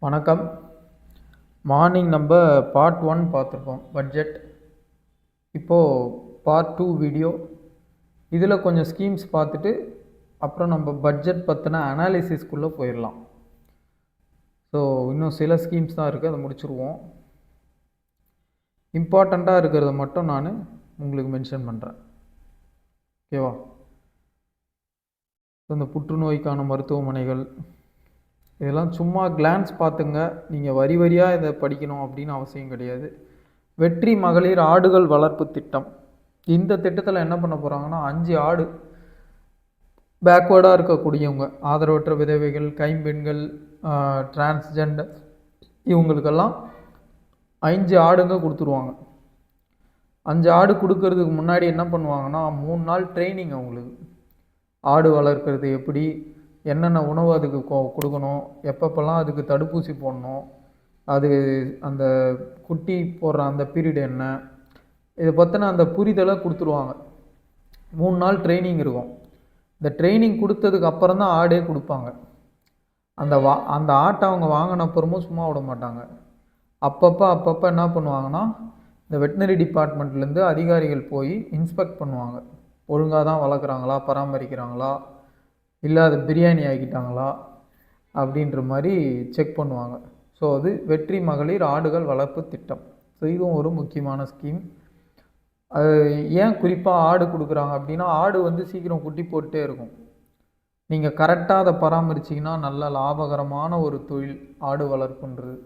வணக்கம். மார்னிங் நம்ம பார்ட் 1 பார்த்துருக்கோம் பட்ஜெட். இப்போது பார்ட் 2 வீடியோ. இதில் கொஞ்சம் ஸ்கீம்ஸ் பார்த்துட்டு அப்புறம் நம்ம பட்ஜெட் பற்றின அனாலிசிஸ்குள்ளே போயிடலாம். ஸோ இன்னும் சில ஸ்கீம்ஸ் தான் இருக்குது, அதை முடிச்சுருவோம். இம்பார்ட்டண்ட்டாக இருக்கிறத மட்டும் நான் உங்களுக்கு மென்ஷன் பண்ணுறேன், ஓகேவா? ஸோ இந்த புற்றுநோய்க்கான மருத்துவமனைகள் இதெல்லாம் சும்மா கிளான்ஸ் பார்த்துங்க. நீங்கள் வரி வரியாக இதை படிக்கணும் அப்படின்னு அவசியம் கிடையாது. வெற்றி மகளிர் ஆடுகள் வளர்ப்பு திட்டம். இந்த திட்டத்தில் என்ன பண்ண போகிறாங்கன்னா, 5 ஆடு, பேக்வேர்டாக இருக்கக்கூடியவங்க, ஆதரவற்ற விதவைகள், கைம்பெண்கள், டிரான்ஸ்ஜெண்டர், இவங்களுக்கெல்லாம் 5 ஆடுங்க கொடுத்துருவாங்க. 5 ஆடு கொடுக்கறதுக்கு முன்னாடி என்ன பண்ணுவாங்கன்னா, 3 நாள் ட்ரைனிங் அவங்களுக்கு. ஆடு வளர்க்குறது எப்படி, என்னென்ன உணவு அதுக்கு கொடுக்கணும், எப்பப்பெல்லாம் அதுக்கு தடுப்பூசி போடணும், அது அந்த குட்டி போடுற அந்த பீரியட் என்ன, இதை பற்றின அந்த புரிதலை கொடுத்துருவாங்க. 3 நாள் ட்ரைனிங் இருக்கும். இந்த ட்ரைனிங் கொடுத்ததுக்கு அப்புறம் தான் ஆடே கொடுப்பாங்க. அந்த ஆட்டை அவங்க வாங்கின அப்புறமும் சும்மா விட மாட்டாங்க. அப்பப்போ என்ன பண்ணுவாங்கன்னா, இந்த வெட்டினரி டிபார்ட்மெண்ட்லேருந்து அதிகாரிகள் போய் இன்ஸ்பெக்ட் பண்ணுவாங்க. ஒழுங்காக தான் வளர்க்குறாங்களா, பராமரிக்கிறாங்களா, இல்லை அது பிரியாணி ஆக்கிட்டாங்களா அப்படின்ற மாதிரி செக் பண்ணுவாங்க. ஸோ அது வெற்றி மகளிர் ஆடுகள் வளர்ப்பு திட்டம். ஸோ இதுவும் ஒரு முக்கியமான ஸ்கீம். அது ஏன் குறிப்பாக ஆடு கொடுக்குறாங்க அப்படின்னா, ஆடு வந்து சீக்கிரம் குட்டி போட்டுட்டே இருக்கும். நீங்கள் கரெக்டாக அதை பராமரிச்சிங்கன்னா நல்ல லாபகரமான ஒரு தொழில் ஆடு வளர்ப்புன்றது.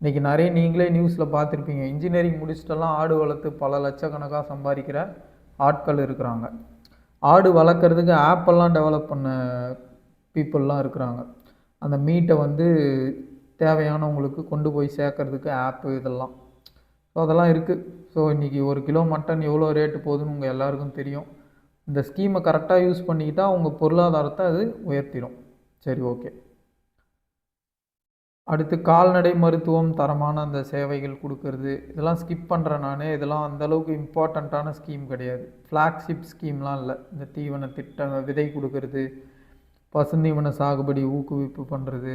இன்றைக்கி நிறைய நீங்களே நியூஸில் பார்த்துருப்பீங்க, இன்ஜினியரிங் முடிச்சுட்டெல்லாம் ஆடு வளர்த்து பல லட்சக்கணக்காக சம்பாதிக்கிற ஆட்கள் இருக்கிறாங்க. ஆடு வளர்க்குறதுக்கு ஆப்பெல்லாம் டெவலப் பண்ண பீப்புளெலாம் இருக்கிறாங்க. அந்த மீட்டை வந்து தேவையானவங்களுக்கு கொண்டு போய் சேர்க்கறதுக்கு ஆப்பு இதெல்லாம். ஸோ அதெல்லாம் இருக்குது. ஸோ இன்றைக்கி 1 கிலோ மட்டன் எவ்வளோ ரேட்டு போகுதுன்னு உங்கள் எல்லாருக்கும் தெரியும். இந்த ஸ்கீமை கரெக்டாக யூஸ் பண்ணிக்கிட்டால் உங்கள் பொருளாதாரத்தை அது உயர்த்திடும். சரி, ஓகே. அடுத்து கால்நடை மருத்துவம், தரமான அந்த சேவைகள் கொடுக்கறது, இதெல்லாம் ஸ்கிப் பண்ணுறேன் நான். இதெல்லாம் அந்தளவுக்கு இம்பார்ட்டண்ட்டான ஸ்கீம் கிடையாது. ஃப்ளாக்ஷிப் ஸ்கீம்லாம் இல்லை. இந்த தீவன திட்டம், விதை கொடுக்கறது, பசுந்தீவன சாகுபடி ஊக்குவிப்பு பண்ணுறது,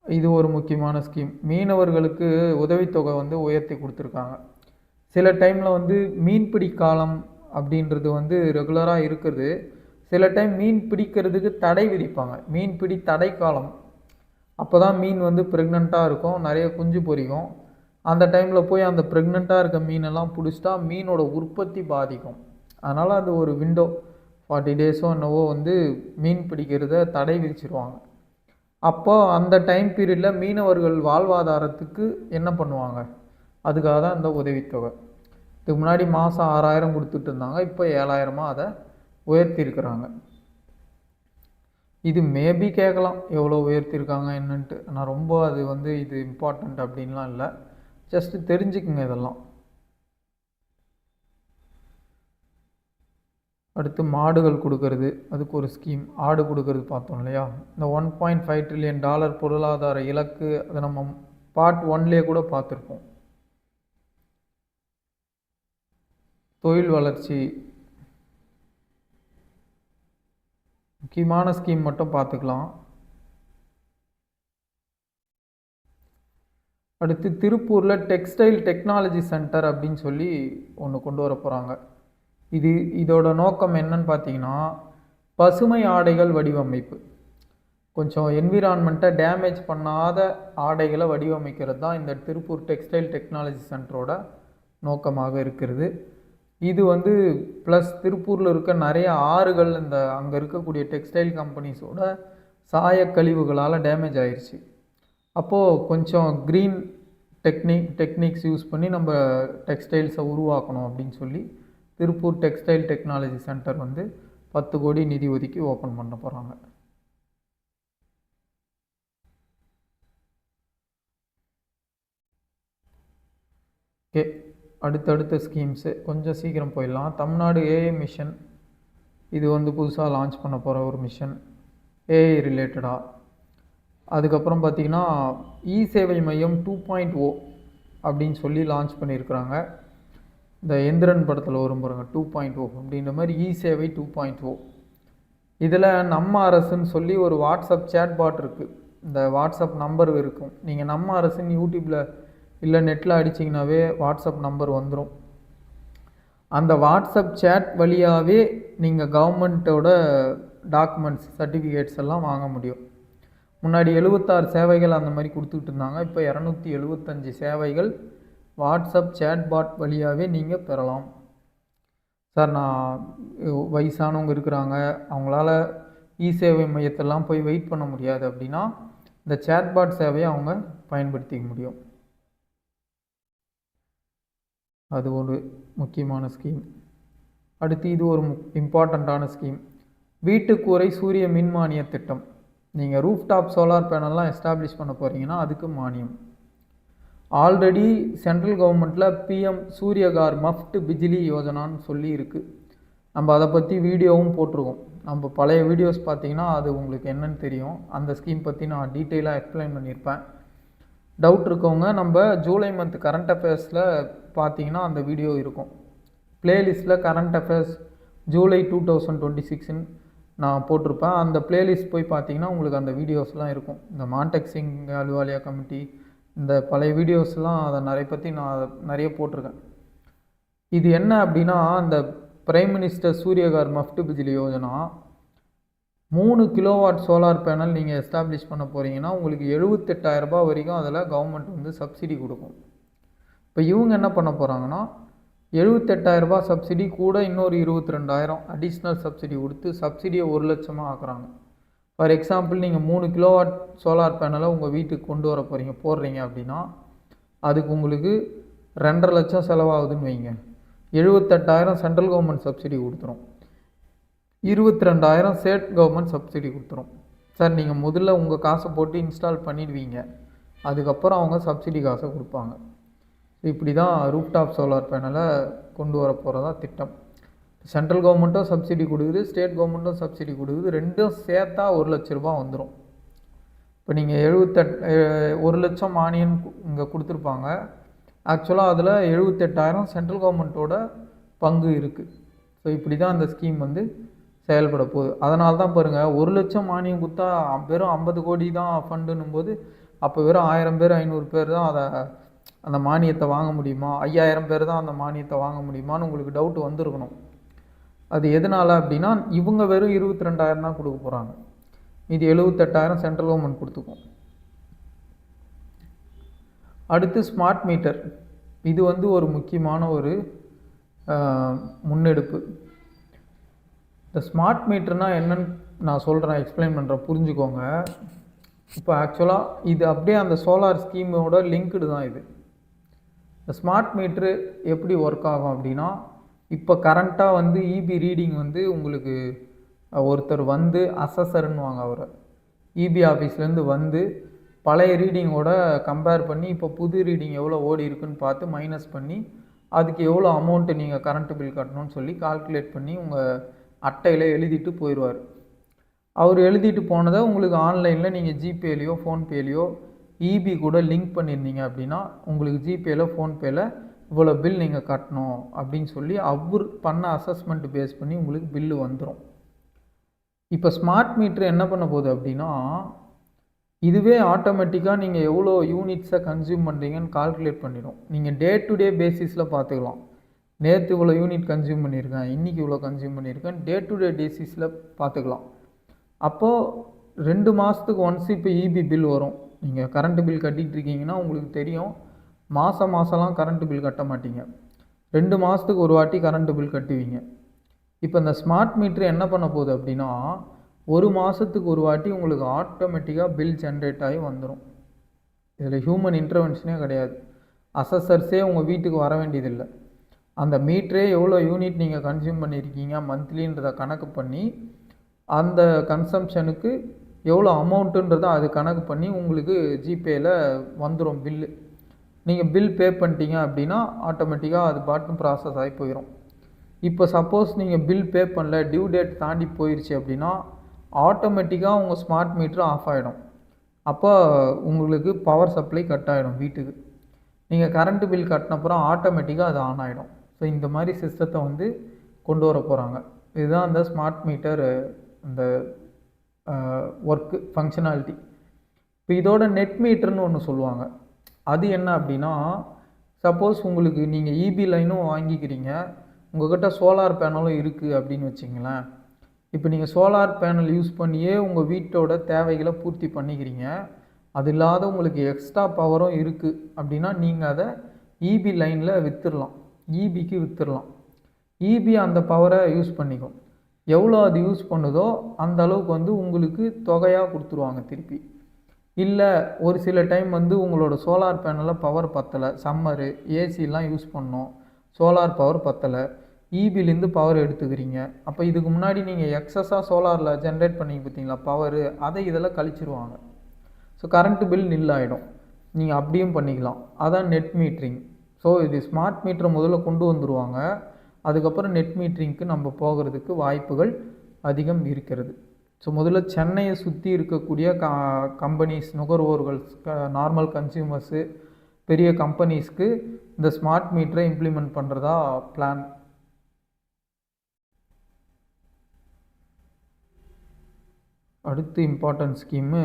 இது ஒரு முக்கியமான ஸ்கீம். மீனவர்களுக்கு உதவித்தொகை வந்து உயர்த்தி கொடுத்துருக்காங்க. சில டைமில் வந்து மீன்பிடி காலம் அப்படின்றது வந்து ரெகுலராக இருக்குது. சில டைம் மீன் பிடிக்கிறதுக்கு தடை விதிப்பாங்க. மீன்பிடி தடை காலம், அப்போ தான் மீன் வந்து ப்ரெக்னெண்ட்டாக இருக்கும், நிறைய குஞ்சு பொரிக்கும். அந்த டைமில் போய் அந்த ப்ரெக்னெண்ட்டாக இருக்க மீனெல்லாம் பிடிச்சிட்டா மீனோட உற்பத்தி பாதிக்கும். அதனால் அது ஒரு விண்டோ 40 டேஸோ என்னவோ வந்து மீன் பிடிக்கிறத தடை விதிச்சிருவாங்க. அப்போது அந்த டைம் பீரியடில் மீனவர்கள் வாழ்வாதாரத்துக்கு என்ன பண்ணுவாங்க, அதுக்காக தான் இந்த உதவித்தொகை. இதுக்கு முன்னாடி மாதம் 6000 கொடுத்துட்டு இருந்தாங்க, இப்போ 7000 அதை உயர்த்தியிருக்கிறாங்க. இது மேபி கேட்கலாம் எவ்வளோ உயர்த்தியிருக்காங்க என்னன்ட்டு. ஆனால் ரொம்ப அது வந்து இது இம்பார்ட்டண்ட் அப்படின்லாம் இல்லை, ஜஸ்ட்டு தெரிஞ்சுக்குங்க இதெல்லாம். அடுத்து மாடுகள் கொடுக்கறது, அதுக்கு ஒரு ஸ்கீம். ஆடு கொடுக்கறது பார்த்தோம் இல்லையா? இந்த $1.5 trillion பொருளாதார இலக்கு, அதை நம்ம பார்ட் 1லேயே கூட பார்த்துருப்போம். தொழில் வளர்ச்சி, முக்கியமான ஸ்கீம் மட்டும் பார்த்துக்கலாம். அடுத்து திருப்பூரில் டெக்ஸ்டைல் டெக்னாலஜி சென்டர் அப்படின்னு சொல்லி ஒன்று கொண்டு வர போகிறாங்க. இதோட நோக்கம் என்னன்னு பார்த்தீங்கன்னா, பசுமை ஆடைகள் வடிவமைப்பு. கொஞ்சம் என்விரான்மெண்ட்டை டேமேஜ் பண்ணாத ஆடைகளை வடிவமைக்கிறது தான் இந்த திருப்பூர் டெக்ஸ்டைல் டெக்னாலஜி சென்டரோட நோக்கமாக இருக்கிறது. இது வந்து ப்ளஸ் திருப்பூரில் இருக்க நிறைய ஆறுகள் இந்த அங்கே இருக்கக்கூடிய டெக்ஸ்டைல் கம்பெனிஸோட சாயக்கழிவுகளால் டேமேஜ் ஆயிடுச்சு. அப்போது கொஞ்சம் க்ரீன் டெக்னிக்ஸ் யூஸ் பண்ணி நம்ம டெக்ஸ்டைல்ஸை உருவாக்கணும் அப்படின்னு சொல்லி திருப்பூர் டெக்ஸ்டைல் டெக்னாலஜி சென்டர் வந்து 10 கோடி நிதி ஒதுக்கி ஓப்பன் பண்ண போகிறாங்க. ஓகே, அடுத்தடுத்த ஸ்கீம்ஸு கொஞ்சம் சீக்கிரம் போயிடலாம். தமிழ்நாடு ஏஐ மிஷன், இது வந்து புதுசாக லான்ச் பண்ண போகிற ஒரு மிஷன், ஏஐ ரிலேட்டடாக. அதுக்கப்புறம் பார்த்திங்கன்னா இ சேவை மையம் 2.0 அப்படின்னு சொல்லி லான்ச் பண்ணியிருக்கிறாங்க. இந்த எந்திரன் படத்தில் வரும் பாருங்க 2.0 அப்படின்ற மாதிரி இ சேவை 2.0. இதில் நம்ம அரசுன்னு சொல்லி ஒரு வாட்ஸ்அப் சேட் பாட் இருக்குது. இந்த வாட்ஸ்அப் நம்பர் இருக்கும். நீங்கள் நம்ம அரசுன்னு யூடியூப்பில் இல்லை நெட்டில் அடிச்சிங்கனாவே வாட்ஸ்அப் நம்பர் வந்துடும். அந்த வாட்ஸ்அப் சேட் வழியாகவே நீங்கள் கவர்மெண்ட்டோட டாக்குமெண்ட்ஸ் சர்டிஃபிகேட்ஸ் எல்லாம் வாங்க முடியும். முன்னாடி 76 சேவைகள் அந்த மாதிரி கொடுத்துக்கிட்டு இருந்தாங்க. இப்போ 275 சேவைகள் வாட்ஸ்அப் சேட்பாட் வழியாகவே நீங்கள் பெறலாம். சார், நான் வயசானவங்க இருக்கிறாங்க, அவங்களால சேவை மையத்தெல்லாம் போய் வெயிட் பண்ண முடியாது அப்படின்னா இந்த சேட்பாட் சேவையை அவங்க பயன்படுத்திக்க முடியும். அது ஒரு முக்கியமான ஸ்கீம். அடுத்து இது ஒரு இம்பார்ட்டண்ட்டான ஸ்கீம், வீட்டுக்கூரை சூரிய மின் மானிய திட்டம். நீங்கள் ரூஃப்டாப் சோலார் பேனல்லாம் எஸ்டாப்ளிஷ் பண்ண போகிறீங்கன்னா அதுக்கு மானியம். ஆல்ரெடி சென்ட்ரல் கவர்மெண்ட்டில் பிஎம் சூரியகார் மஃப்ட் பிஜிலி யோஜனான்னு சொல்லி இருக்குது. நம்ம அதை பற்றி வீடியோவும் போட்டிருக்கோம். நம்ம பழைய வீடியோஸ் பார்த்தீங்கன்னா அது உங்களுக்கு என்னன்னு தெரியும். அந்த ஸ்கீம் பற்றி நான் டீட்டெயிலாக எக்ஸ்பிளைன் பண்ணியிருப்பேன். டவுட் இருக்கவங்க நம்ம ஜூலை மந்த் கரண்ட் அஃபேர்ஸில் பார்த்தீங்கன்னா அந்த வீடியோ இருக்கும். பிளேலிஸ்ட்டில் கரண்ட் அஃபேர்ஸ் ஜூலை 2026ன்னு நான் போட்டிருப்பேன். அந்த பிளேலிஸ்ட் போய் பார்த்தீங்கன்னா உங்களுக்கு அந்த வீடியோஸ்லாம் இருக்கும். இந்த மான்டெக் சிங் அலுவாலியா கமிட்டி, இந்த பழைய வீடியோஸ்லாம் அதை நான் நிறைய போட்டிருக்கேன். இது என்ன அப்படின்னா, அந்த பிரைம் மினிஸ்டர் சூரியகார் மஃப்ட் பிஜிலி யோஜனா 3 கிலோவாட் சோலார் பேனல் நீங்கள் எஸ்டாப்ளிஷ் பண்ண போகிறீங்கன்னா உங்களுக்கு 78,000 ரூபாய் வரைக்கும் அதில் கவர்மெண்ட் வந்து சப்சிடி கொடுக்கும். இப்போ இவங்க என்ன பண்ண போகிறாங்கன்னா 78,000 ரூபாய் சப்சிடி கூட இன்னொரு 22,000 அடிஷ்னல் சப்சிடி கொடுத்து சப்சிடியை 1 லட்சமாக ஆக்குறாங்க. ஃபார் எக்ஸாம்பிள், நீங்கள் 3 கிலோவாட் சோலார் பேனலை உங்கள் வீட்டுக்கு கொண்டு வர போடுறீங்க அப்படின்னா அதுக்கு உங்களுக்கு 2.5 லட்சம் செலவாகுதுன்னு வைங்க. 78,000 சென்ட்ரல் கவர்மெண்ட் சப்சிடி கொடுத்துரும், 22,000 ஸ்டேட் கவர்மெண்ட் சப்சிடி கொடுத்துரும். சார், நீங்கள் முதல்ல உங்கள் காசை போட்டு இன்ஸ்டால் பண்ணிடுவீங்க, அதுக்கப்புறம் அவங்க சப்சிடி காசை கொடுப்பாங்க. இப்படி தான் ரூஃப்டாப் சோலார் பேனலை கொண்டு வர போகிறதா திட்டம். சென்ட்ரல் கவர்மெண்ட்டும் சப்சிடி கொடுக்குது, ஸ்டேட் கவர்மெண்ட்டும் சப்சிடி கொடுக்குது, ரெண்டும் சேர்த்தா 1 லட்ச ரூபா வந்துடும். இப்போ நீங்கள் 1 லட்சம் மானியம் இங்கே கொடுத்துருப்பாங்க. ஆக்சுவலாக அதில் 78,000 சென்ட்ரல் கவர்மெண்ட்டோட பங்கு இருக்குது. ஸோ இப்படி தான் அந்த ஸ்கீம் வந்து செயல்பட போகுது. அதனால தான் பாருங்கள், 1 லட்சம் மானியம் கொடுத்தா வெறும் 50 கோடி தான் ஃபண்டுன்னும் போது அப்போ வெறும் 1000 பேர் 500 பேர் தான் அந்த மானியத்தை வாங்க முடியுமா, 5000 பேர் தான் அந்த மானியத்தை வாங்க முடியுமான்னு உங்களுக்கு டவுட் வந்திருக்கணும். அது எதனால் அப்படின்னா, இவங்க வெறும் 22,000 தான் கொடுக்க போகிறாங்க, இது 78,000 சென்ட்ரல் கவர்மெண்ட் கொடுத்துக்கும். அடுத்து ஸ்மார்ட் மீட்டர். இது வந்து ஒரு முக்கியமான ஒரு முன்னெடுப்பு. இந்த ஸ்மார்ட் மீட்டர்னால் என்னன்னு நான் சொல்கிறேன், எக்ஸ்பிளைன் பண்ணுறேன், புரிஞ்சுக்கோங்க. இப்போ ஆக்சுவலாக இது அப்படியே அந்த சோலார் ஸ்கீமோட லிங்க்டு தான் இது. இந்த ஸ்மார்ட் மீட்ரு எப்படி ஒர்க் ஆகும் அப்படின்னா, இப்போ கரண்ட்டாக வந்து இபி ரீடிங் வந்து உங்களுக்கு ஒருத்தர் வந்து அசஸர்னுவாங்க, அவரை இபி ஆஃபீஸ்லேருந்து வந்து பழைய ரீடிங்கோட கம்பேர் பண்ணி இப்போ புது ரீடிங் எவ்வளோ ஓடி இருக்குன்னு பார்த்து மைனஸ் பண்ணி அதுக்கு எவ்வளோ அமௌண்ட்டு நீங்கள் கரண்ட்டு பில் கட்டணும்னு சொல்லி கால்குலேட் பண்ணி உங்கள் அட்டையில் எழுதிட்டு போயிடுவார். அவர் எழுதிட்டு போனதை உங்களுக்கு ஆன்லைனில் நீங்கள் ஜிபேலையோ ஃபோன்பேலையோ இபி கூட லிங்க் பண்ணியிருந்தீங்க அப்படின்னா உங்களுக்கு ஜிபேயில் ஃபோன்பேயில் இவ்வளோ பில் நீங்கள் கட்டணும் அப்படின்னு சொல்லி அவர் பண்ண அசஸ்மெண்ட் பேஸ் பண்ணி உங்களுக்கு பில்லு வந்துடும். இப்போ ஸ்மார்ட் மீட்ரு என்ன பண்ண போகுது அப்படின்னா, இதுவே ஆட்டோமேட்டிக்காக நீங்கள் எவ்வளோ யூனிட்ஸை கன்சியூம் பண்ணுறீங்கன்னு கால்குலேட் பண்ணிடும். நீங்கள் டே டு டே பேசிஸில் பார்த்துக்கலாம். நேற்று இவ்வளோ யூனிட் கன்சியூம் பண்ணியிருக்கேன், இன்றைக்கி இவ்வளோ கன்சியூம் பண்ணியிருக்கேன், டே டு டே பேசிஸில் பார்த்துக்கலாம். அப்போது 2 மாதத்துக்கு ஒன்ஸ் இப்போ இபி பில் வரும். நீங்கள் கரண்ட்டு பில் கட்டிகிட்டு இருக்கீங்கன்னா உங்களுக்கு தெரியும், மாதம்லாம் கரண்ட்டு பில் கட்ட மாட்டீங்க, 2 மாதத்துக்கு ஒரு வாட்டி கரண்ட்டு பில் கட்டுவீங்க. இப்போ இந்த ஸ்மார்ட் மீட்ரு என்ன பண்ண போகுது அப்படின்னா, 1 மாதத்துக்கு ஒரு வாட்டி உங்களுக்கு ஆட்டோமேட்டிக்காக பில் ஜென்ரேட் ஆகி வந்துடும். இதில் ஹியூமன் இன்டர்வென்ஷனே கிடையாது, அசஸர்ஸே உங்கள் வீட்டுக்கு வர வேண்டியதில்லை. அந்த மீட்டரே எவ்வளோ யூனிட் நீங்கள் கன்சியூம் பண்ணியிருக்கீங்க மந்த்லின்றதை கணக்கு பண்ணி அந்த கன்சம்ஷனுக்கு எவ்வளோ அமௌண்ட்டுன்றதை அது கணக்கு பண்ணி உங்களுக்கு ஜிபேயில் வந்துடும் பில்லு. நீங்கள் பில் பே பண்ணிட்டீங்க அப்படின்னா ஆட்டோமேட்டிக்காக அது பாட்டும் ப்ராசஸ் ஆகி போயிடும். இப்போ சப்போஸ் நீங்கள் பில் பே பண்ணல, டியூ டேட் தாண்டி போயிடுச்சு அப்படின்னா ஆட்டோமேட்டிக்காக உங்கள் ஸ்மார்ட் மீட்ரு ஆஃப் ஆகிடும். அப்போ உங்களுக்கு பவர் சப்ளை கட் ஆகிடும் வீட்டுக்கு. நீங்கள் கரண்ட்டு பில் கட்டினப்புறம் ஆட்டோமேட்டிக்காக அது ஆன் ஆகிடும். ஸோ இந்த மாதிரி சிஸ்டத்தை வந்து கொண்டு வர போகிறாங்க. இதுதான் அந்த ஸ்மார்ட் மீட்டர் இந்த ஒர்க்கு ஃபங்க்ஷனாலிட்டி. இப்போ இதோட நெட் மீட்டர்னு ஒன்று சொல்லுவாங்க. அது என்ன அப்படின்னா, சப்போஸ் உங்களுக்கு நீங்கள் இபி லைனும் வாங்கிக்கிறீங்க, உங்ககிட்ட சோலார் பேனலும் இருக்குது அப்படின்னு வச்சுங்களேன். இப்போ நீங்கள் சோலார் பேனல் யூஸ் பண்ணியே உங்கள் வீட்டோட தேவைகளை பூர்த்தி பண்ணிக்கிறீங்க. அது இல்லாத உங்களுக்கு எக்ஸ்ட்ரா பவரும் இருக்குது அப்படின்னா, நீங்கள் அதை இபி லைனில் விற்றுடலாம். இபிக்கு விற்றுடலாம். இபி அந்த பவரை யூஸ் பண்ணிக்கும். எவ்வளோ அது யூஸ் பண்ணுதோ அந்த அளவுக்கு வந்து உங்களுக்கு தொகையாக கொடுத்துருவாங்க திருப்பி. இல்லை ஒரு சில டைம் வந்து உங்களோட சோலார் பேனலில் பவர் பத்தலை, சம்மரு ஏசிலாம் யூஸ் பண்ணோம், சோலார் பவர் பத்தலை, இபிலேருந்து பவர் எடுத்துக்கிறீங்க. அப்போ இதுக்கு முன்னாடி நீங்கள் எக்ஸஸாக சோலாரில் ஜென்ரேட் பண்ணி பார்த்தீங்களா பவரு, அதை இதெல்லாம் கழிச்சிருவாங்க. ஸோ கரண்ட்டு பில் நில் ஆகிடும். நீங்கள் அப்படியும் பண்ணிக்கலாம். அதான் நெட் மீட்ரிங். ஸோ இது ஸ்மார்ட் மீட்டரை முதல்ல கொண்டு வந்துடுவாங்க. அதுக்கப்புறம் நெட் மீட்டரிங்க்கு நம்ம போகிறதுக்கு வாய்ப்புகள் அதிகம் இருக்கிறது. ஸோ முதல்ல சென்னையை சுற்றி இருக்கக்கூடிய கம்பெனிஸ், நுகர்வோர்கள், நார்மல் கன்சியூமர்ஸு, பெரிய கம்பெனிஸ்க்கு இந்த ஸ்மார்ட் மீட்டரை இம்ப்ளிமெண்ட் பண்ணுறதா பிளான். அடுத்து இம்பார்ட்டன்ட் ஸ்கீமு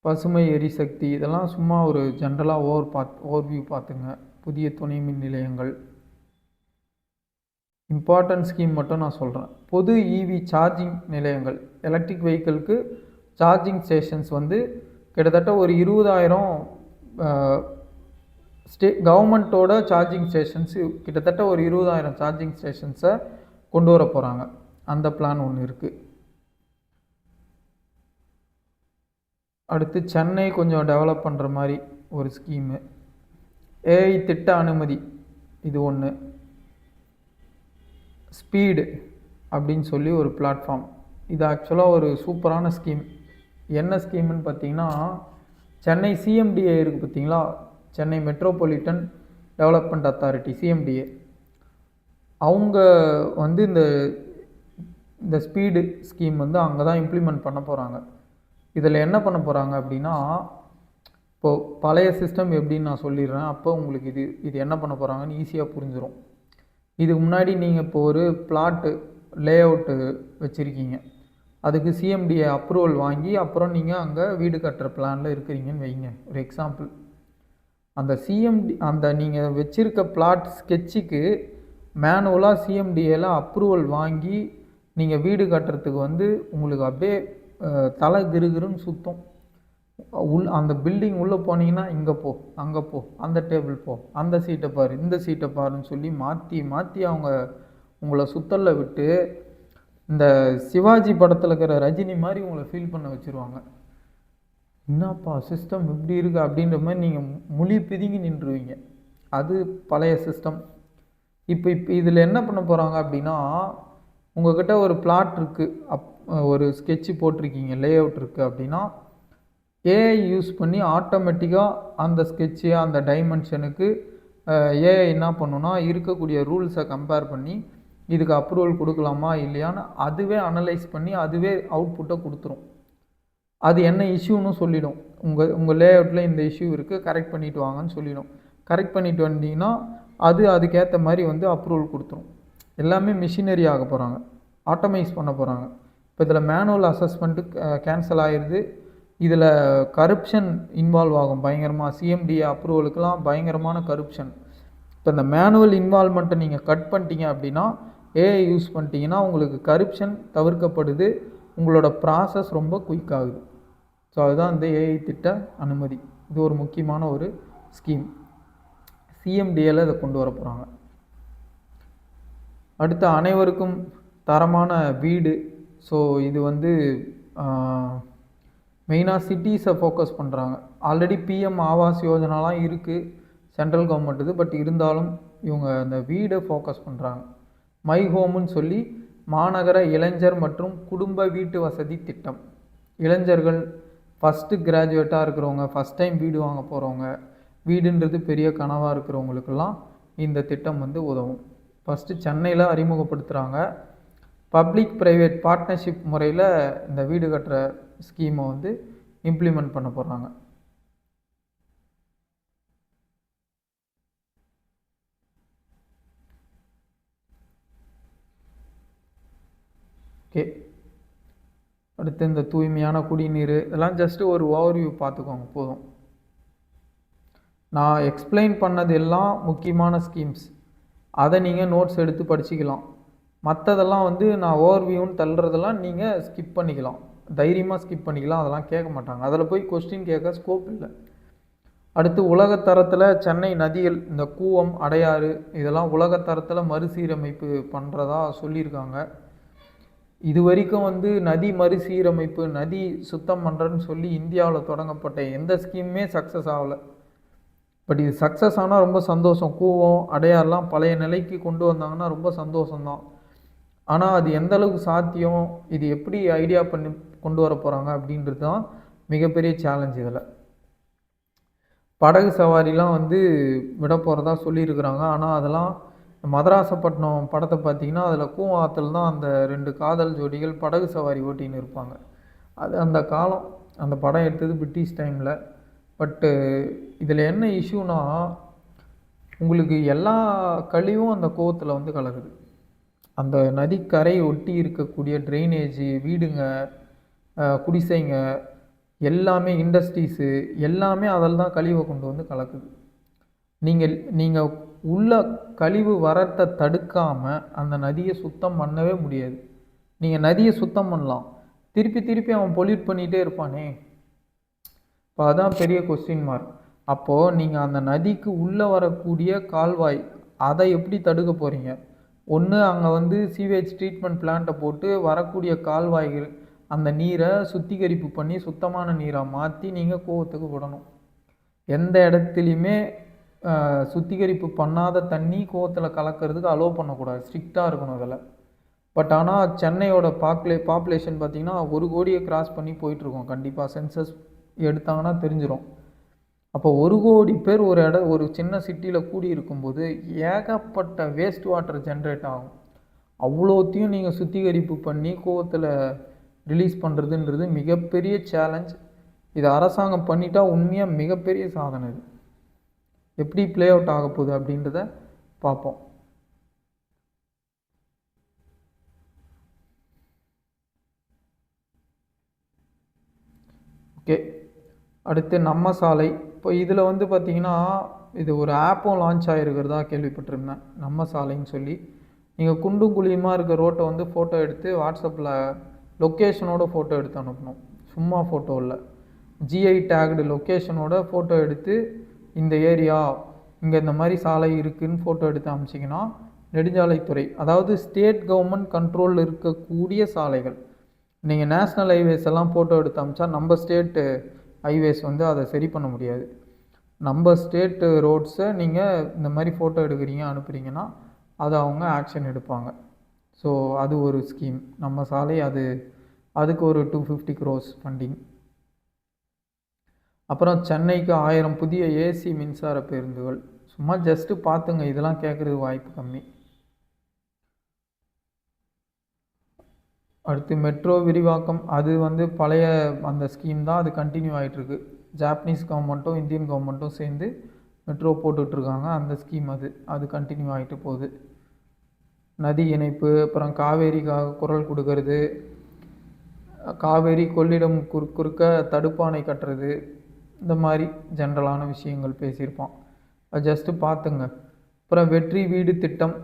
பசுமை எரிசக்தி. இதெல்லாம் சும்மா ஒரு ஜென்ரலாக ஓவர்வியூ பார்த்துங்க. புதிய துணை மின் நிலையங்கள் இம்பார்ட்டன்ட் ஸ்கீம் மட்டும் நான் சொல்கிறேன். பொது இவி சார்ஜிங் நிலையங்கள், எலக்ட்ரிக் வெஹிக்கிளுக்கு சார்ஜிங் ஸ்டேஷன்ஸ் வந்து கிட்டத்தட்ட ஒரு 20,000 கவர்மெண்ட்டோட சார்ஜிங் ஸ்டேஷன்ஸு கிட்டத்தட்ட ஒரு 20,000 சார்ஜிங் ஸ்டேஷன்ஸை கொண்டு வர போகிறாங்க. அந்த பிளான் ஒன்று இருக்குது. அடுத்து சென்னை கொஞ்சம் டெவலப் பண்ணுற மாதிரி ஒரு ஸ்கீமு, ஏஐ திட்ட அனுமதி, இது ஒன்று. ஸ்பீடு அப்படின்னு சொல்லி ஒரு பிளாட்ஃபார்ம். இது ஆக்சுவலாக ஒரு சூப்பரான ஸ்கீம். என்ன ஸ்கீம்னு பார்த்தீங்கன்னா, சென்னை சிஎம்டிஏ இருக்குது பார்த்தீங்களா, Chennai metropolitan development authority, CMDA. அவங்க வந்து இந்த ஸ்பீடு ஸ்கீம் வந்து அங்கே தான் இம்ப்ளிமெண்ட் பண்ண போகிறாங்க. இதில் என்ன பண்ண போகிறாங்க அப்படின்னா, இப்போது பழைய சிஸ்டம் எப்படின்னு நான் சொல்லிடுறேன். அப்போ உங்களுக்கு இது என்ன பண்ண போகிறாங்கன்னு ஈஸியாக புரிஞ்சிடும். இதுக்கு முன்னாடி நீங்கள் இப்போ ஒரு பிளாட்டு லே அவுட்டு வச்சுருக்கீங்க, அதுக்கு சிஎம்டிஏ அப்ரூவல் வாங்கி அப்புறம் நீங்கள் அங்கே வீடு கட்டுற பிளானில் இருக்கிறீங்கன்னு வைங்க, ஒரு எக்ஸாம்பிள். அந்த நீங்கள் வச்சுருக்க பிளாட் ஸ்கெட்சுக்கு மேனுவலாக சிஎம்டிஏல அப்ரூவல் வாங்கி நீங்கள் வீடு கட்டுறதுக்கு வந்து உங்களுக்கு அப்படியே தலை கிருகிருன்னு சுத்தம். அந்த பில்டிங் உள்ளே போனீங்கன்னா இங்கே போ, அங்கே போ, அந்த டேபிள் போ, அந்த சீட்டை பாரு, இந்த சீட்டை பாருன்னு சொல்லி மாற்றி மாற்றி அவங்க உங்களை சுத்தலில் விட்டு இந்த சிவாஜி படத்தில் இருக்கிற ரஜினி மாதிரி உங்களை ஃபீல் பண்ண வச்சுருவாங்க. என்னப்பா சிஸ்டம் இப்படி இருக்குது அப்படின்ற மாதிரி நீங்கள் மொழி பிதுங்கி நின்றுவீங்க. அது பழைய சிஸ்டம். இப்போ இதில் என்ன பண்ண போகிறாங்க அப்படின்னா, உங்கள்கிட்ட ஒரு பிளாட் இருக்குது, ஒரு ஸ்கெட்சு போட்டிருக்கீங்க, லே அவுட் இருக்குது அப்படின்னா, ஏஐ யூஸ் பண்ணி ஆட்டோமேட்டிக்காக அந்த ஸ்கெட்சு அந்த டைமென்ஷனுக்கு ஏஐ என்ன பண்ணுன்னா இருக்கக்கூடிய ரூல்ஸை கம்பேர் பண்ணி இதுக்கு அப்ரூவல் கொடுக்கலாமா இல்லையான்னு அதுவே அனலைஸ் பண்ணி அதுவே அவுட்புட்டை கொடுத்துரும். அது என்ன இஷ்யூன்னு சொல்லிடும். உங்கள் லே அவுட்டில் இந்த இஷ்யூ இருக்குது, கரெக்ட் பண்ணிவிட்டு வாங்கன்னு சொல்லிடும். கரெக்ட் பண்ணிட்டு வந்தீங்கன்னா அதுக்கேற்ற மாதிரி வந்து அப்ரூவல் கொடுத்துரும். எல்லாமே மிஷினரி ஆக போகிறாங்க, ஆட்டோமைஸ் பண்ண போகிறாங்க. இப்போ இதில் மேனுவல் அசஸ்மெண்ட்டு கேன்சல் ஆகிடுது. இதில் கரப்ஷன் இன்வால்வ் ஆகும் பயங்கரமாக. சிஎம்டிஏ அப்ரூவலுக்கெலாம் பயங்கரமான கரப்ஷன். இப்போ இந்த மேனுவல் இன்வால்வ்மெண்ட்டை நீங்கள் கட் பண்ணிட்டீங்க அப்படின்னா, ஏஐ யூஸ் பண்ணிட்டீங்கன்னா உங்களுக்கு கரப்ஷன் தவிர்க்கப்படுது, உங்களோட ப்ராசஸ் ரொம்ப குயிக் ஆகுது. ஸோ அதுதான் இந்த ஏஐ திட்ட அனுமதி. இது ஒரு முக்கியமான ஒரு ஸ்கீம். சிஎம்டிஏல இதை கொண்டு வர போகிறாங்க. அடுத்து அனைவருக்கும் தரமான வீடு. ஸோ இது வந்து மெயினாக சிட்டிஸை ஃபோக்கஸ் பண்ணுறாங்க. ஆல்ரெடி பிஎம் ஆவாஸ் யோஜனாலாம் இருக்குது சென்ட்ரல் கவர்மெண்ட்டுது. பட் இருந்தாலும் இவங்க அந்த வீடை ஃபோக்கஸ் பண்ணுறாங்க. மை ஹோம்னு சொல்லி மாநகர இளைஞர் மற்றும் குடும்ப வீட்டு வசதி திட்டம். இளைஞர்கள், ஃபஸ்ட்டு கிராஜுவேட்டாக இருக்கிறவங்க, ஃபஸ்ட் டைம் வீடு வாங்க போகிறவங்க, வீடுன்றது பெரிய கனவாக இருக்கிறவங்களுக்கெல்லாம் இந்த திட்டம் வந்து உதவும். ஃபஸ்ட்டு சென்னையில் அறிமுகப்படுத்துகிறாங்க. பப்ளிக் ப்ரைவேட் பார்ட்னர்ஷிப் முறையில் இந்த வீடு கட்டுற ஸ்கீமை வந்து இம்ப்ளிமெண்ட் பண்ண போகிறாங்க. ஓகே, அடுத்து இந்த தூய்மையான குடிநீர், இதெல்லாம் ஜஸ்ட்டு ஒரு ஓவர்வியூ பார்த்துக்கோங்க போதும். நான் எக்ஸ்பிளைன் பண்ணது எல்லாம் முக்கியமான ஸ்கீம்ஸ். அதை நீங்கள் நோட்ஸ் எடுத்து படிச்சுக்கலாம். மற்றதெல்லாம் வந்து நான் ஓவர்வியூன்னு தள்ளுறதெல்லாம் நீங்கள் ஸ்கிப் பண்ணிக்கலாம். தைரியமாக ஸ்கிப் பண்ணிக்கலாம். அதெல்லாம் கேட்க மாட்டாங்க. அதில் போய் கொஸ்டின் கேட்க ஸ்கோப் இல்லை. அடுத்து உலகத்தரத்தில் சென்னை நதிகள், இந்த கூவம், அடையாறு இதெல்லாம் உலகத்தரத்தில் மறுசீரமைப்பு பண்ணுறதா சொல்லியிருக்காங்க. இது வரைக்கும் வந்து நதி மறுசீரமைப்பு, நதி சுத்தம் பண்ணுறேன்னு சொல்லி இந்தியாவில் தொடங்கப்பட்ட எந்த ஸ்கீமுமே சக்ஸஸ் ஆகலை. பட் இது சக்ஸஸ் ஆனால் ரொம்ப சந்தோஷம். கூவம், அடையாறுலாம் பழைய நிலைக்கு கொண்டு வந்தாங்கன்னா ரொம்ப சந்தோஷம்தான். ஆனால் அது எந்த அளவுக்கு சாத்தியம், இது எப்படி ஐடியா பண்ணி கொண்டு வர போகிறாங்க அப்படின்றது தான் மிகப்பெரிய சேலஞ்ச். இதில் படகு சவாரிலாம் வந்து விட போகிறதா சொல்லியிருக்கிறாங்க. ஆனால் அதெல்லாம் மதராசப்பட்டினம் படத்தை பார்த்திங்கன்னா அதில் கூவாத்தில் தான் அந்த 2 காதல் ஜோடிகள் படகு சவாரி ஓட்டின்னு இருப்பாங்க. அது அந்த காலம், அந்த படம் எடுத்தது பிரிட்டிஷ் டைமில். பட்டு இதில் என்ன இஷ்யூனா, உங்களுக்கு எல்லா கழிவும் அந்த கூவத்தில் வந்து கலக்குது. அந்த நதிக்கரை ஒட்டி இருக்கக்கூடிய ட்ரைனேஜு, வீடுங்க, குடிசைங்க எல்லாமே, இண்டஸ்ட்ரீஸு எல்லாமே அதில் தான் கழிவை கொண்டு வந்து கலக்குது. நீங்கள் உள்ள கழிவு வரத்தை தடுக்காமல் அந்த நதியை சுத்தம் பண்ணவே முடியாது. நீங்கள் நதியை சுத்தம் பண்ணலாம், திருப்பி அவன் பொல்யூட் பண்ணிகிட்டே இருப்பானே. இப்போ அதான் பெரிய கொஸ்டின் மார்க். அப்போது நீங்கள் அந்த நதிக்கு உள்ளே வரக்கூடிய கால்வாய், அதை எப்படி தடுக்க போகிறீங்க? ஒன்று அங்கே வந்து சீவேஜ் ட்ரீட்மெண்ட் பிளான்ட்டை போட்டு வரக்கூடிய கால்வாய்கள் அந்த நீரை சுத்திகரிப்பு பண்ணி சுத்தமான நீராக மாற்றி நீங்கள் கூவத்துக்கு விடணும். எந்த இடத்துலையுமே சுத்திகரிப்பு பண்ணாத தண்ணி கூவத்தில் கலக்கிறதுக்கு அலோவ் பண்ணக்கூடாது. ஸ்ட்ரிக்டாக இருக்கணும் அதில். பட் ஆனால் சென்னையோட பாப்புலேஷன் பார்த்திங்கன்னா 1 கோடியை கிராஸ் பண்ணி போயிட்டுருக்கோம். கண்டிப்பாக சென்சஸ் எடுத்தாங்கன்னா தெரிஞ்சிடும். அப்போ 1 கோடி பேர் ஒரு சின்ன சிட்டியில் கூடி இருக்கும்போது ஏகப்பட்ட வேஸ்ட் வாட்டர் ஜென்ரேட் ஆகும். அவ்வளோத்தையும் நீங்கள் சுத்திகரிப்பு பண்ணி கூவத்தில் ரிலீஸ் பண்ணுறதுன்றது மிகப்பெரிய சேலஞ்ச். இது அரசாங்கம் பண்ணிட்டா உண்மையாக மிகப்பெரிய சாதனை. இது எப்படி ப்ளே அவுட் ஆக போகுது அப்படின்றத பார்ப்போம். ஓகே, அடுத்து நம்ம சாலை. இப்போ இதில் வந்து பார்த்திங்கன்னா இது ஒரு ஆப்பும் லான்ச் ஆகிருக்கிறதா கேள்விப்பட்டிருந்தேன், நம்ம சாலைன்னு சொல்லி. நீங்கள் குண்டும் குழியுமாக இருக்க ரோட்டை வந்து ஃபோட்டோ எடுத்து வாட்ஸ்அப்பில் லொக்கேஷனோட ஃபோட்டோ எடுத்து அனுப்பணும். சும்மா ஃபோட்டோ இல்லை, ஜிஐ டேக்டு லொக்கேஷனோட ஃபோட்டோ எடுத்து இந்த ஏரியா இங்கே இந்த மாதிரி சாலை இருக்குதுன்னு ஃபோட்டோ எடுத்து அனுப்பிச்சிங்கன்னா நெடுஞ்சாலைத்துறை, அதாவது ஸ்டேட் கவர்மெண்ட் கண்ட்ரோலில் இருக்கக்கூடிய சாலைகள். நீங்கள் நேஷ்னல் ஹைவேஸ் எல்லாம் ஃபோட்டோ எடுத்து அனுப்பிச்சா நம்ம ஸ்டேட்டு ஹைவேஸ் வந்து அதை சரி பண்ண முடியாது. நம்ம ஸ்டேட்டு ரோட்ஸை நீங்கள் இந்த மாதிரி ஃபோட்டோ எடுக்கிறீங்க அனுப்புகிறீங்கன்னா அதை அவங்க ஆக்ஷன் எடுப்பாங்க. ஸோ அது ஒரு ஸ்கீம், நம்ம சாலை. அதுக்கு ஒரு 250 crores ஃபண்டிங். அப்புறம் சென்னைக்கு 1000 புதிய ஏசி மின்சார பேருந்துகள். சும்மா ஜஸ்ட்டு பார்த்துங்க, இதெல்லாம் கேட்குறது வாய்ப்பு கம்மி. அடுத்து மெட்ரோ விரிவாக்கம். அது வந்து பழைய அந்த ஸ்கீம் தான், அது கண்டினியூ ஆகிட்டுருக்கு. ஜாப்பனீஸ் கவர்மெண்ட்டும் இந்தியன் கவர்மெண்ட்டும் சேர்ந்து மெட்ரோ போட்டுட்ருக்காங்க. அந்த ஸ்கீம் அது கண்டினியூ ஆகிட்டு போகுது. நதி இணைப்பு, அப்புறம் காவேரிக்காக குரல் கொடுக்கறது, காவேரி கொள்ளிடம் குறுக்க தடுப்பாணை கட்டுறது, இந்த மாதிரி ஜென்ரலான விஷயங்கள் பேசியிருப்பான். அது ஜஸ்ட்டு பார்த்துங்க. அப்புறம் வெற்றி வீடு திட்டம்,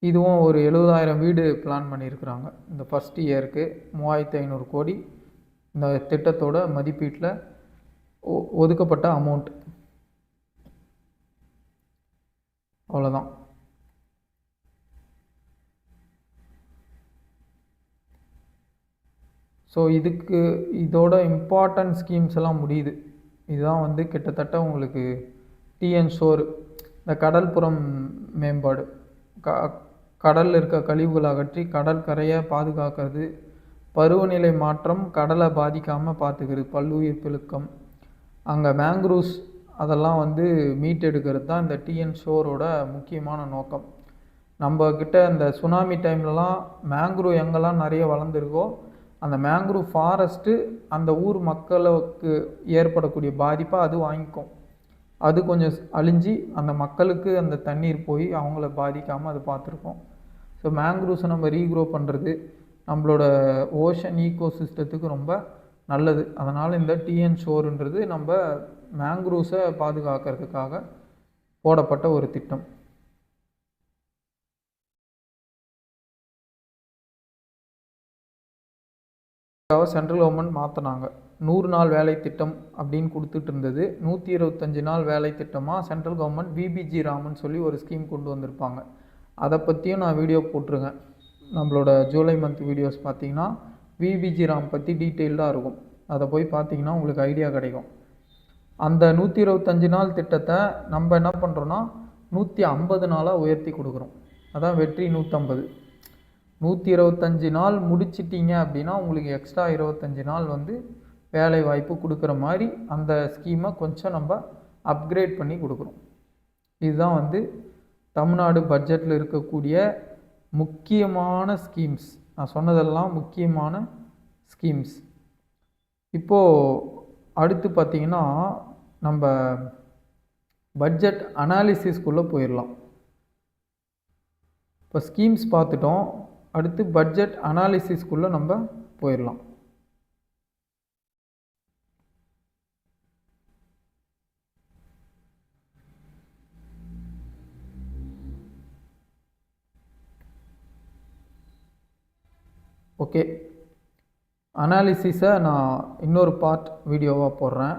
இதுவும் ஒரு 70,000 வீடு பிளான் பண்ணியிருக்கிறாங்க. இந்த ஃபஸ்ட் இயருக்கு 3500 கோடி இந்த திட்டத்தோட மதிப்பீட்டில் ஒதுக்கப்பட்ட அமௌண்ட். அவ்வளோதான். ஸோ இதோட இம்பார்ட்டன்ட் ஸ்கீம்ஸ் எல்லாம் முடியுது. இதுதான் வந்து கிட்டத்தட்ட உங்களுக்கு டிஎன் ஷோர், இந்த கடல்புறம் மேம்பாடு, கடலில் இருக்க கழிவுகளை அகற்றி கடற்கரையை பாதுகாக்கிறது, பருவநிலை மாற்றம் கடலை பாதிக்காமல் பார்த்துக்கிறது, பல்லுயிர் பெருக்கம், அங்கே மேங்க்ரூவ்ஸ் அதெல்லாம் வந்து மீட்டெடுக்கிறது தான் இந்த டிஎன் ஷோரோட முக்கியமான நோக்கம். நம்மக்கிட்ட இந்த சுனாமி டைம்லலாம் மேங்க்ரூவ் எங்கெல்லாம் நிறைய வளர்ந்துருக்கோ அந்த மேங்க்ரூவ் ஃபாரஸ்ட்டு அந்த ஊர் மக்களுக்கு ஏற்படக்கூடிய பாதிப்பை அது வாங்கிக்கும். அது கொஞ்சம் அழிஞ்சு அந்த மக்களுக்கு அந்த தண்ணீர் போய் அவங்கள பாதிக்காமல் அது பார்த்துருக்கோம். ஸோ மேங்க்ரூவ்ஸை நம்ம ரீக்ரோ பண்ணுறது, நம்மளோட ஓஷன் ஈகோசிஸ்டத்துக்கு ரொம்ப நல்லது. அதனால் இந்த டிஎன் ஷோர்ன்றது நம்ம மேங்க்ரூவ்ஸை பாதுகாக்கிறதுக்காக போடப்பட்ட ஒரு திட்டம். Central government மாற்றினாங்க. 100 நாள் வேலை திட்டம் அப்படின்னு கொடுத்துட்டு இருந்தது. 125 நாள் வேலை திட்டமாக சென்ட்ரல் கவர்மெண்ட் விபிஜி ராமன் சொல்லி ஒரு ஸ்கீம் கொண்டு வந்திருப்பாங்க. அதை பற்றியும் நான் வீடியோ போட்டிருக்கேன். நம்மளோட ஜூலை மந்த் வீடியோஸ் பார்த்தீங்கன்னா விபிஜி ராம் பற்றி டீட்டெயில்டாக இருக்கும். அதை போய் பார்த்தீங்கன்னா உங்களுக்கு ஐடியா கிடைக்கும். அந்த 125 நாள் திட்டத்தை நம்ம என்ன பண்ணுறோன்னா 150 நாளாக உயர்த்தி கொடுக்குறோம். அதான் வெற்றி 150. 125 நாள் முடிச்சிட்டிங்க அப்படின்னா உங்களுக்கு எக்ஸ்ட்ரா 25 நாள் வந்து வேலை வாய்ப்பு கொடுக்குற மாதிரி அந்த ஸ்கீமை கொஞ்சம் நம்ம அப்கிரேட் பண்ணி கொடுக்குறோம். இதுதான் வந்து தமிழ்நாடு பட்ஜெட்டில் இருக்கக்கூடிய முக்கியமான ஸ்கீம்ஸ். நான் சொன்னதெல்லாம் முக்கியமான ஸ்கீம்ஸ். இப்போது அடுத்து பார்த்திங்கன்னா நம்ம பட்ஜெட் அனாலிசிஸ்குள்ளே போயிடலாம். இப்போ ஸ்கீம்ஸ் பார்த்துட்டோம். அடுத்து பட்ஜெட் அனாலிசிஸ்குள்ளே நம்ம போயிடலாம். ஓகே, அனாலிசிஸை நான் இன்னொரு பார்ட் வீடியோவாக போடுறேன்.